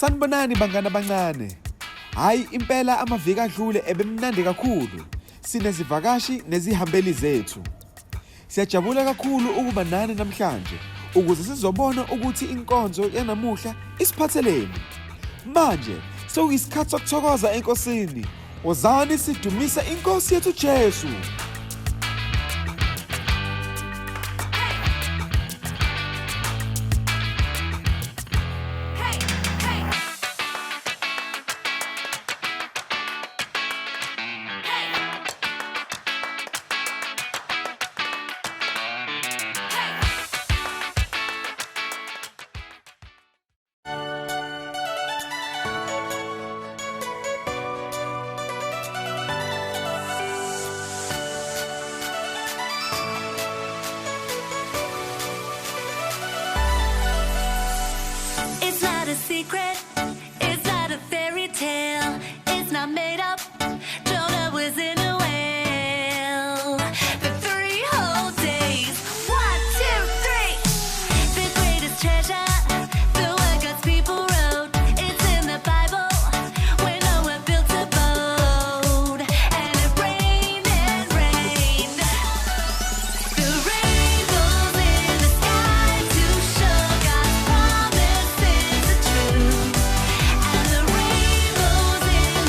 Sanibonani bangana bancane. Hayi impela amaviki adlule ebemnandi kakhulu. Sinezivakashi nezihambeli zethu. Siyajabula kakhulu ukuba nani namhlanje ukuze sizobona ukuthi inkonzo yanamuhla isiphatheleni. Manje sekuyisikhathi sokuthokoza enkosini. Wozani sidumise inkosi yethu Jesu. Secret, it's not a fairy tale, it's not made up. Jonah was in a whale for 3 whole days. 1, 2, 3. The greatest treasure, the word God's people wrote. It's in the Bible, when Noah built a boat. And it rained and rained. The rainbows in the sky to show God's promises are true. And the rainbows in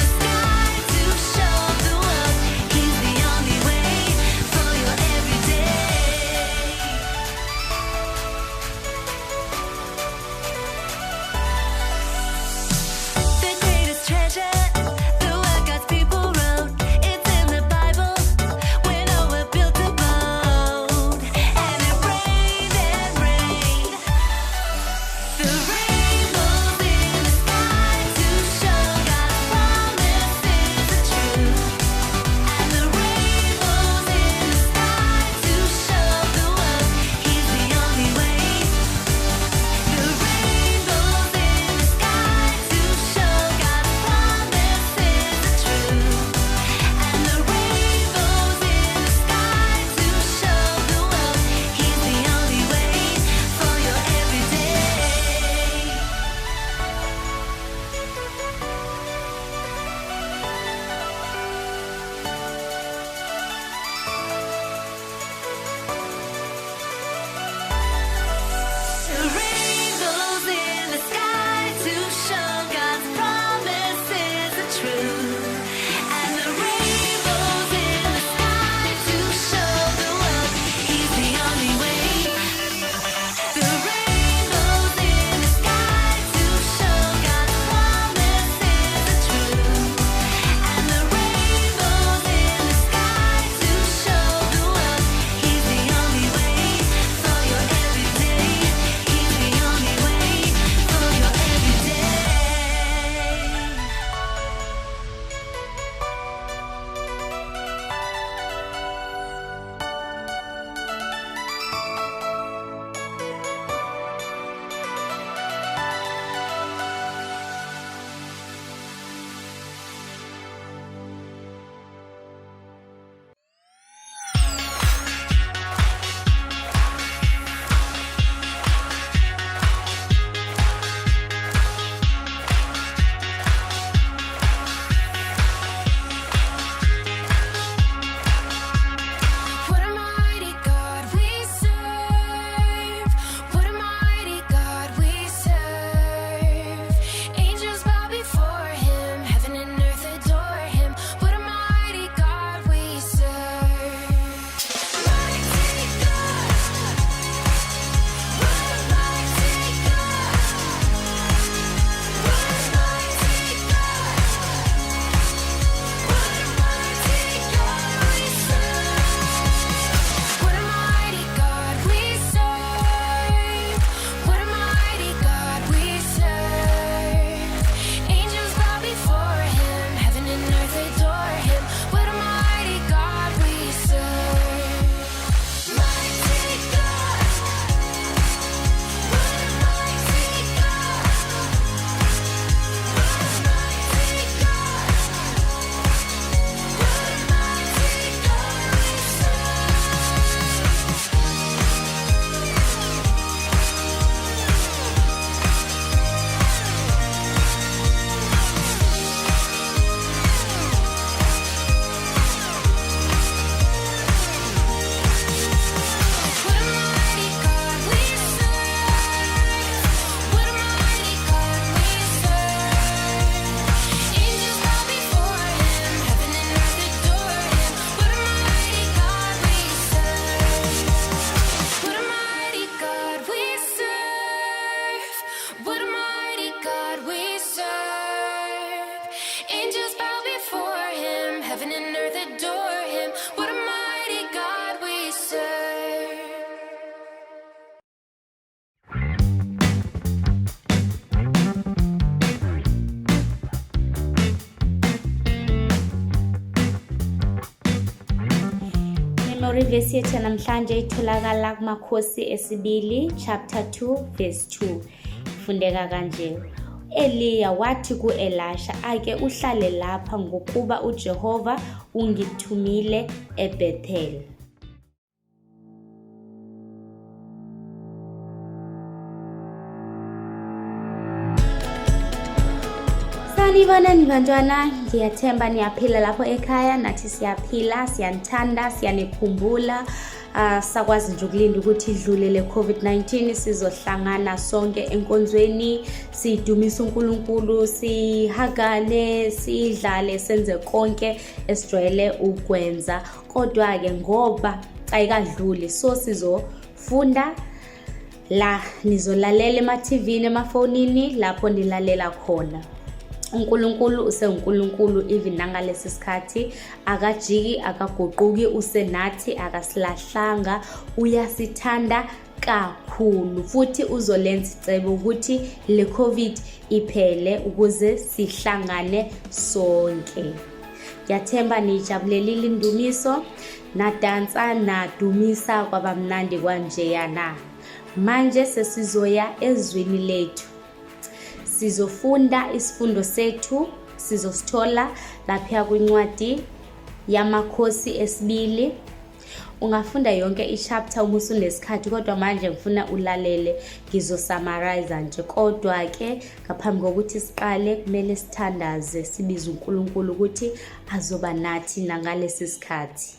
Angels bow before him, heaven and earth adore him. What a mighty God we serve. Memory verse yethu namhlanje itholakala kuMakhosi esibili chapter 2 verse 2. Ifundeka kanje. Eliya wathi ku-Elisha, ake uhlale lapha ngokuba uJehova ungithumile eBethel. Sanibonani bantwana, ngiyathemba niyaphila lapho ekhaya, nathi siyaphila, siyanithanda, siyanikhumbula. Sakwazi nje ukulinda ukuthi idlule le COVID-19 sizohlangana sonke enkonzweni, sidumise uNkulunkulu, sihagane, sidlale, senze konke esijwayele ukwenza. Kodwa ke ngoba ayikadluli, so sizofunda la nizolalela ema-TV emafonini lapho nilalela khona. uNkulunkulu useNkulunkulu even nangalesi sikhathi, akajiki akaguquki, usenathi akasilahlanga, uyasithanda kakhulu futhi uzolenza icebo ukuthi le COVID iphele ukuze sihlangane sonke. Ngiyathemba nijabulelile indumiso, nadansa nadumisa kwabamnandi kwanjeyana. Manje sesizoya ezwini lethu. Sizofunda isifundo sethu, sizosithola lapha kwincwadi yaMakhosi esibili. Ungafunda yonke ichapter uma usunesikhathi, kodwa manje ngifuna ulalele, ngizosummarize nje. Kodwa ke ngaphambi kokuthi siqale kumele sithandaze, sibize uNkulunkulu ukuthi azoba nathi nangalesi sikhathi.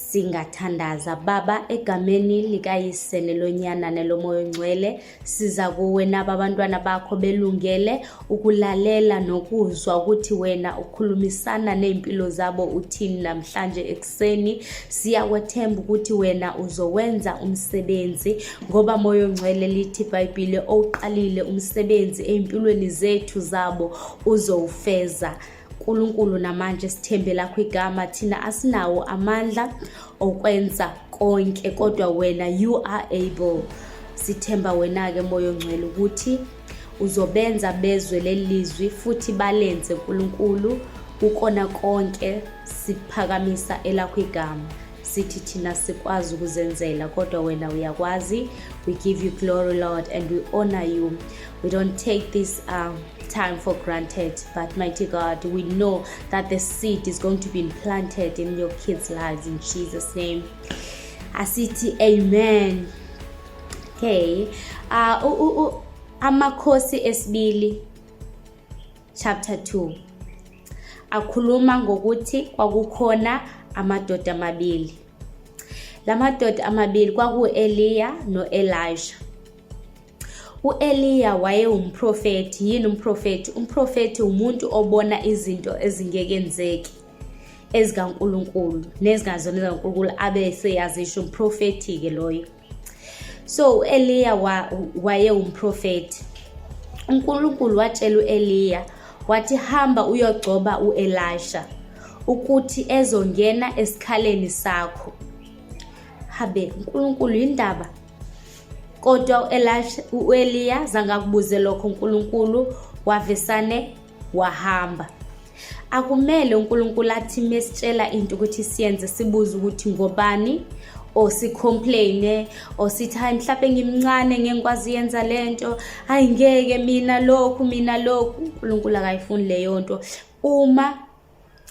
Singathandaza. Baba, egameni likayise nelonyana nelomoya ongcwele, siza kuwe nabantwana bakho belungele ukulalela nokuzwa ukuthi wena ukhulumisana nezimpilo zabo uthini namhlanje ekseni. Siyakwethemba ukuthi wena uzowenza umsebenzi, ngoba moya ongcwele lithi iBhayibheli oqalile umsebenzi ezimpilweni zethu zabo uzowufeza. uNkulunkulu, namanje sithembe lakho igama, thina asinawo amandla okwenza konke, kodwa wena you are able. Sithemba wena ke moya ongcwele ukuthi uzobenza bezwe lelizwi futhi balenze uNkulunkulu ukona konke siphakamisa elakho igama. Sithi thina sikwazi ukuzenzela, kodwa wena uyakwazi. We give you glory, Lord, and we honor you. We don't take this time for granted, but mighty God, we know that the seed is going to be planted in your kids' lives in Jesus' name. Asithi amen. Okay. Amakhosi esibili chapter 2 akhuluma ngokuthi kwakukhona amadoda amabili. Lamadoda amabili kwaku-Eliya no-Elisha. U-Eliya waye umprofeti. Yini umprofeti? Umprofeti umuntu obona izinto ezingekenzeki ezikaNkulunkulu nezingazona ezikaNkulunkulu abe seyazisho umprofeti ke loyo. So Eliya waye umprofeti. uNkulunkulu watshela uEliya wathi hamba uyogcoba uElisha ukuthi ezongena esikhaleni sakho. Habe uNkulunkulu indaba. Kodwa uEliya zangakubuze lokho uNkulunkulu wavesane wahamba. Akumele uNkulunkulu athi mesitshela into ukuthi siyenze sibuze ukuthi ngobani, o sicomplain, o sithi hayi mhlawumbe ngimncane ngengikwazi yenza lento, hayi ngeke mina lokhu. uNkulunkulu akayifuni leyo nto. Uma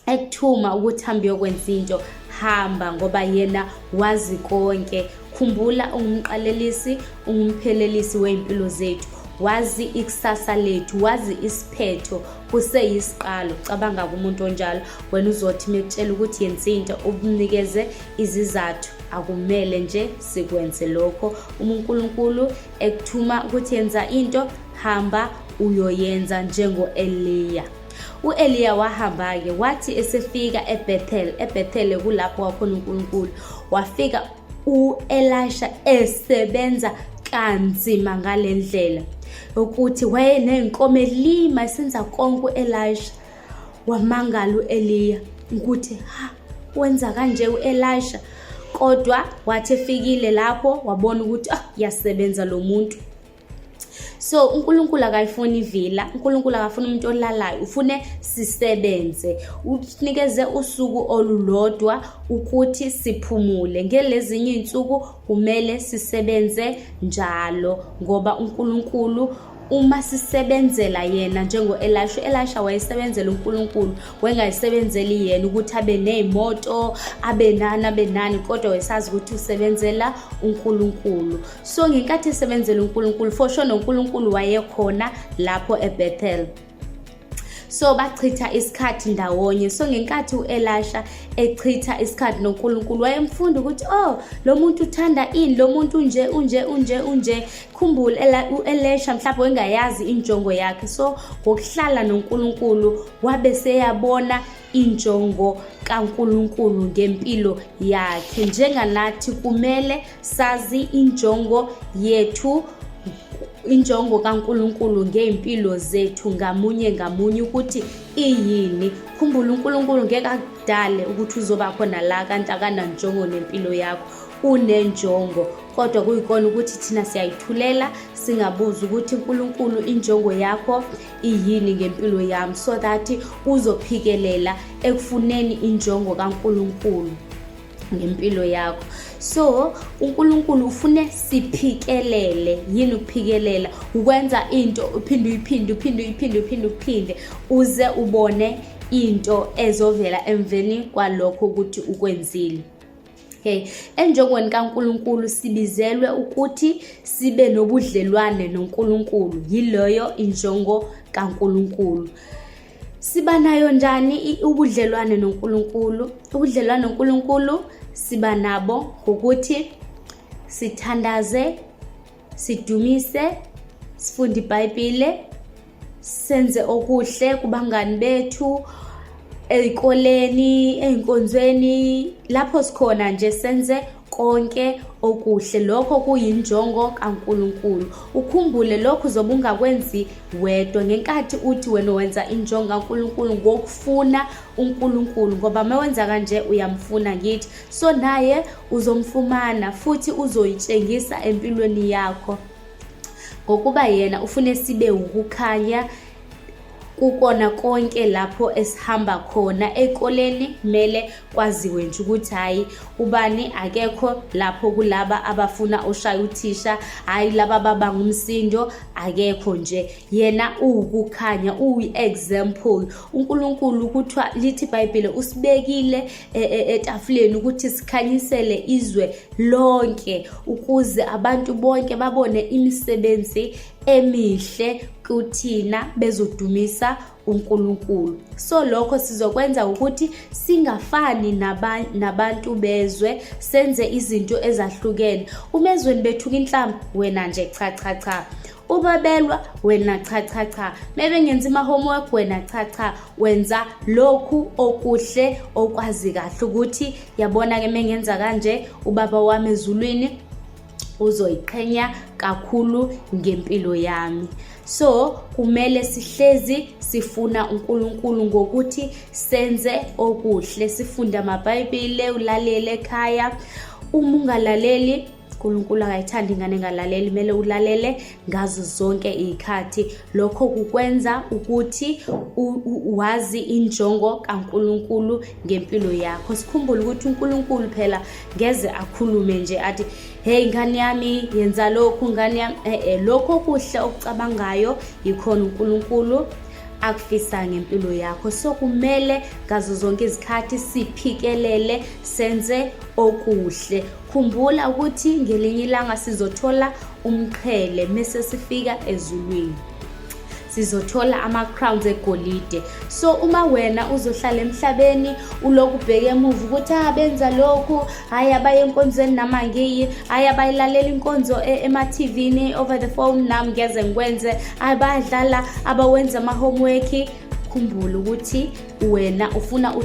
ekuthuma ukuthi hambe yokwenza into, hamba, ngoba yena wazi konke. Khumbula ungumqalelisi, ungumphelelisi weimpilo zethu. Wazi ikusasa lethu, wazi isiphetho kuseyisiqalo. Cabanga umuntu onjalo, wena uzothi mekutshela ukuthi yenza into ubunikeze izizathu. Akumele nje sikwenze lokho. uNkulunkulu ekuthuma ukuthi yenza into, hamba uyoyenza njengo-Eliya. uEliya wahamba ke wathi esefika eBethel. eBethel kulapho kwakhona uNkulunkulu. Wafika uElisha esebenza kanzima ngalendlela ukuthi wayenenkomo elima esenza konke uElisha. wamangala u-Eliya ukuthi wenza kanje u-Elisha, kodwa wathi efikile lapho wabona ukuthi yasebenza lo muntu. So uNkulunkulu akayifuni ivila, uNkulunkulu akafuni umuntu olalayo, ufune sisebenze, usinikeze usuku olulodwa ukuthi siphumule. Ngelezinye izinsuku kumele sisebenze njalo ngoba uNkulunkulu uma sisebenzela yena njengo-Elisha wayesebenzela uNkulunkulu, wengayisebenzeli yena ukuthi abe nezimoto, abe nani, kodwa wayesazi ukuthi usebenzela uNkulunkulu. So ngenkathi esebenzela uNkulunkulu, for sure noNkulunkulu wayekhona lapho eBethel. So bachitha isikhathi ndawonye. So ngenkathi uElisha echitha isikhathi noNkulunkulu, wayemfunda ukuthi lo muntu uthanda ini, lo muntu unje. Khumbula uElisha mhlawumbe wengayazi injongo yakhe. So ngokuhlala noNkulunkulu wabe seyabona injongo kaNkulunkulu ngempilo yakhe. Njenganathi kumele sazi injongo yethu, injongo kaNkulunkulu ngeimpilo zethu ngamunye ukuthi iyini. Khumbula uNkulunkulu ngeke akudale ukuthi uzoba khona la kanti akananjongo nempilo yakho, unenjongo. Kodwa kuyikona ukuthi thina siyayithulela singabuza ukuthi uNkulunkulu injongo yakho iyini ngempilo yami, so that uzophikelela ekufuneni injongo kaNkulunkulu ngempilo yakho. So uNkulunkulu ufune siphikelele. Yini ukuphikelela? Ukwenza into uphinde uze ubone into ezovela emveni kwalokho ukuthi ukwenzile. Enjongweni kaNkulunkulu sibizelwe ukuthi sibe nobudlelwane noNkulunkulu. Yiloyo injongo kaNkulunkulu. Siba nayo njani ubudlelwane noNkulunkulu? Ubudlelwane noNkulunkulu siba nabo ngokuthi sithandaze, sidumise, sifunde iBhayibheli, senze okuhle kubangani bethu, ezikoleni, einkonzweni, lapho sikhona nje senze konke okuhle. Lokho kuyinjongo kaNkulunkulu. Ukhumbule lokho uzobe ungakwenzi wedwa ngenkathi uthi wena wenza injongo kaNkulunkulu ngokufuna uNkulunkulu, ngoba mawenza kanje uyamfuna ngithi. So naye uzomfumana futhi uzoyitshengisa empilweni yakho, ngokuba yena ufune sibe ukukhanya kukona konke lapho esihamba khona. Ekoleni kumele kwaziwe nje ukuthi hayi ubani akekho lapho kulaba abafuna oshaya uthisha, hayi laba baba ngumsindo, akekho nje. Yena ukukhanya, uyi-example. uNkulunkulu ukuthi lithi iBhayibheli usibekile etafuleni ukuthi sikhanyisele izwe lonke ukuze abantu bonke babone imisebenzi emihle kuthina bezodumisa uNkulunkulu. So lokho sizokwenza ukuthi singafani nabantu bezwe, senze izinto ezahlukene. Umezweni bethu inhlamba, wena nje cha. Ubabelwa, wena cha. Maybe ngenza ama-homework, wena cha. Wenza lokhu okuhle okwazi kahle ukuthi yabona ke mengenza kanje ubaba wami ezulwini uzoyiqhenya kakhulu ngempilo yami. So kumele sihlezi sifuna uNkulunkulu ngokuthi senze okuhle, sifunde amaBhayibheli, ulalele ekhaya. Uma ungalaleli, uNkulunkulu akayithandi ingane engalaleli, kumele ulalele ngazo zonke izikhathi. Lokho kukwenza ukuthi wazi injongo kaNkulunkulu ngempilo yakho. Sikhumbule ukuthi uNkulunkulu phela ngeze akhulume nje athi hey ngane yami yenza lokhu, ngane yami lokho kuhle okucabangayo yikhona uNkulunkulu akufisa ngempilo yakho. So kumele ngazo zonke izikhathi siphikelele senze okuhle. Khumbula ukuthi ngelinye ilanga sizothola umqhele mase sifika ezulwini, sizothola ama-crowns egolide. So uma wena uzohlala emhlabeni uloku ubheke emuva ukuthi benza lokhu, hayi abaye enkonzweni nama ngiyi, hayi abayilalela inkonzo ema-TVini over the phone nami ngeze ngikwenze, hayi bayadlala abawenza ama-homework. Khumbula ukuthi wena ufuna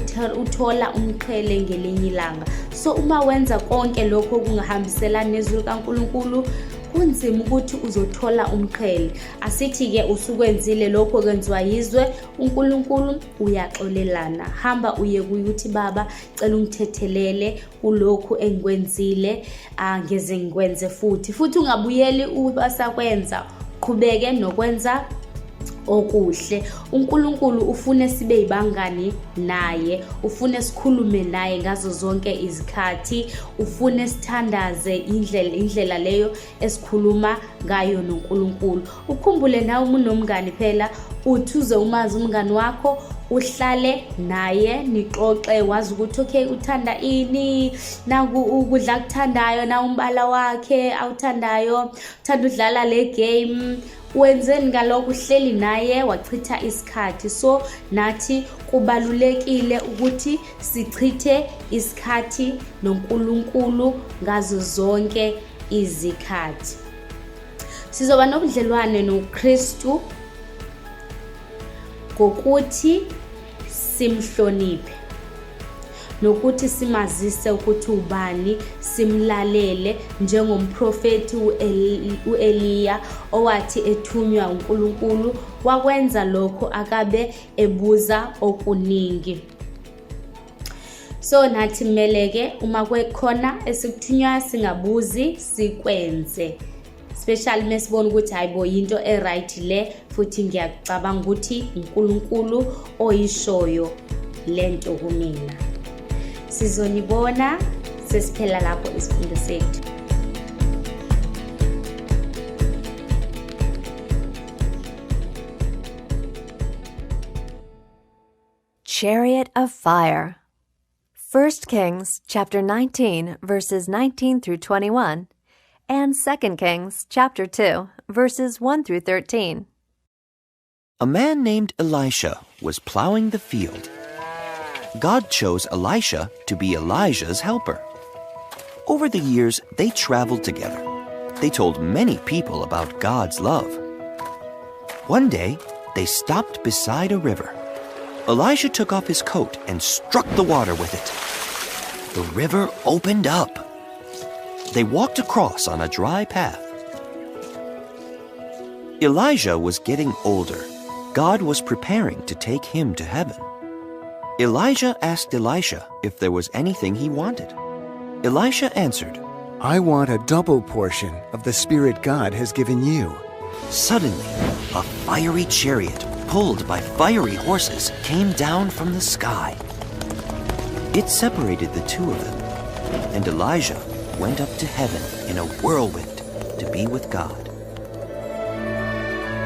uthola umqhele ngelinye ilanga. So uma wenza konke lokho kungahambiselani nezwi likaNkulunkulu, kunzima ukuthi uzothola umqhele. Asithi-ke usukwenzile lokho okwenziwa yizwe, uNkulunkulu uyaxolelana. Hamba uye kuye uthi baba cela ungithethelele kulokhu engikwenzile, ngeze ngikwenze futhi ungabuyeli ubasakwenza, qhubeke nokwenza okuhle. uNkulunkulu ufune sibe yibangani naye, ufune sikhulume naye ngazo zonke izikhathi, ufune sithandaze indlela leyo esikhuluma ngayo noNkulunkulu. Ukhumbule nawe unomngani phela, uthuze umazi umngani wakho, uhlale naye nixoxe, wazi ukuthi okay uthanda ini, naku ukudla kuthandayo, na umbala wakhe awuthandayo, uthanda udlala le game. Wenzeni ngalokho, uhleli naye wachitha isikhathi. So nathi kubalulekile ukuthi sichithe isikhathi noNkulunkulu ngazo zonke izikhathi. Sizoba nobudlelwane noKristu ngokuthi simhloniphe, nokuthi simazise ukuthi ubani, simlalele njengomprofeti uEliya owathi ethunywa uNkulunkulu wakwenza lokho akabe ebuza okuningi. So nathi meleke uma kwekhona esikuthunywa singabuzi, sikwenze. Especially mesibona ukuthi hayibo yinto eright le, futhi ngiyacabanga ukuthi uNkulunkulu oyishoyo lento kumina. Sizonibona sesiphela lapho isifundo sethu. Chariot of Fire. 1 Kings chapter 19 verses 19 through 21 and 2 Kings chapter 2 verses 1 through 13. A man named Elisha was plowing the field. God chose Elisha to be Elijah's helper. Over the years, they traveled together. They told many people about God's love. One day, they stopped beside a river. Elisha took off his coat and struck the water with it. The river opened up. They walked across on a dry path. Elijah was getting older. God was preparing to take him to heaven. Elijah asked Elisha if there was anything he wanted. Elisha answered, I want a double portion of the Spirit God has given you. Suddenly, a fiery chariot pulled by fiery horses came down from the sky. It separated the two of them, and Elijah went up to heaven in a whirlwind to be with God.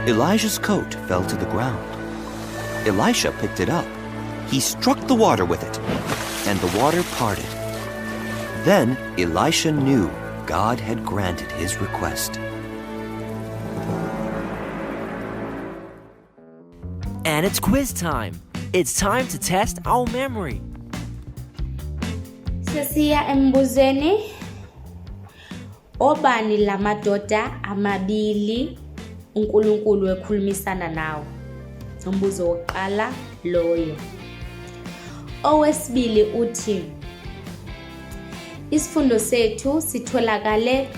Elijah's coat fell to the ground. Elisha picked it up. He struck the water with it, and the water parted. Then Elisha knew God had granted his request. And it's quiz time. It's time to test our memory. Sesiya embuzeni, obani lamadoda amabili uNkulunkulu ekhulumisana nawo? Umbuzo wokuqala loyo. Owesibili uthi, isifundo sethu sitholakale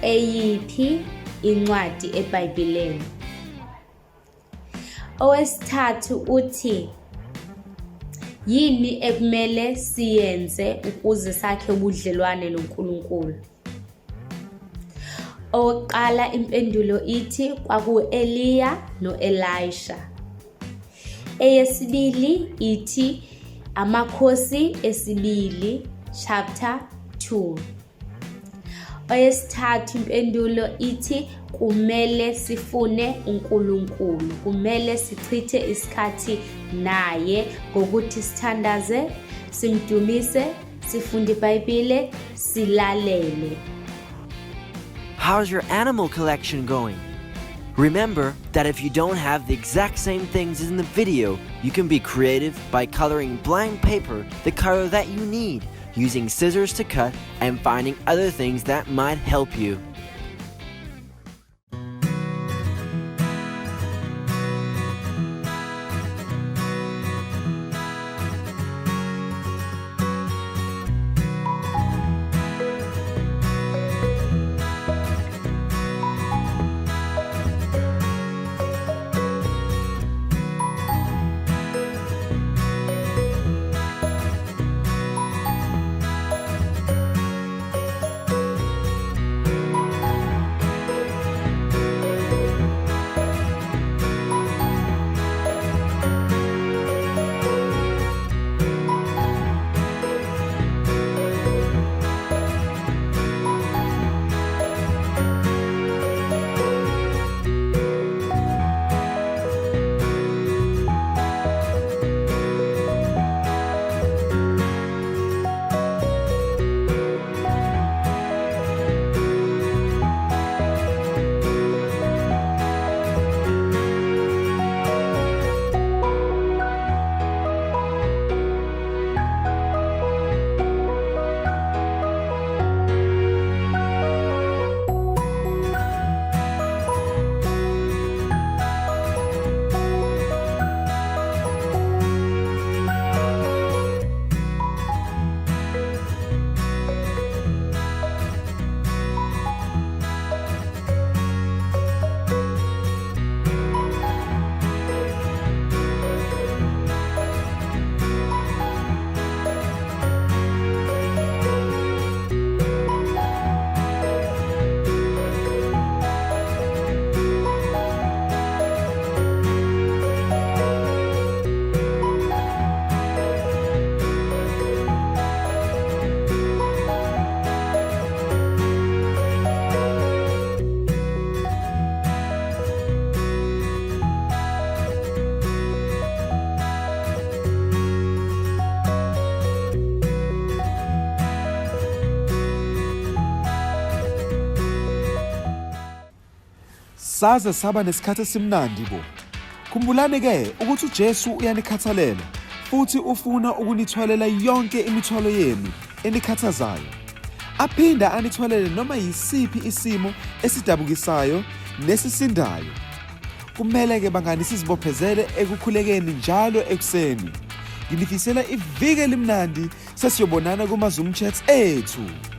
eyiphi incwadi eBhayibhelini? Owesithathu uthi, yini ekumele siyenze ukuze sakhe ubudlelwane noNkulunkulu? Oqala impendulo ithi kwaku-Eliya no-Elisha. Eyesibili ithi Amakhosi esibili chapter 2. Oyesithathu impendulo ithi kumele sifune uNkulunkulu, kumele sichithe isikhathi naye ngokuthi sithandaze, simdumise, sifunde iBhayibheli, silalele. How's your animal collection going? Remember that if you don't have the exact same things as in the video, you can be creative by coloring blank paper the color that you need, using scissors to cut, and finding other things that might help you. saze saba nesikhathi esimnandi bo. Khumbulani ke ukuthi uJesu uyanikhathalela futhi ufuna ukunithwalela yonke imithwalo yenu enikhathazayo. Aphinda anithwalele noma yisiphi isimo esidabukisayo nesisindayo. Kumele ke bangani sizibophezele ekukhulekeni njalo ekuseni. Nginifisela ivike elimnandi sesiyobonana kuma Zoom chats ethu.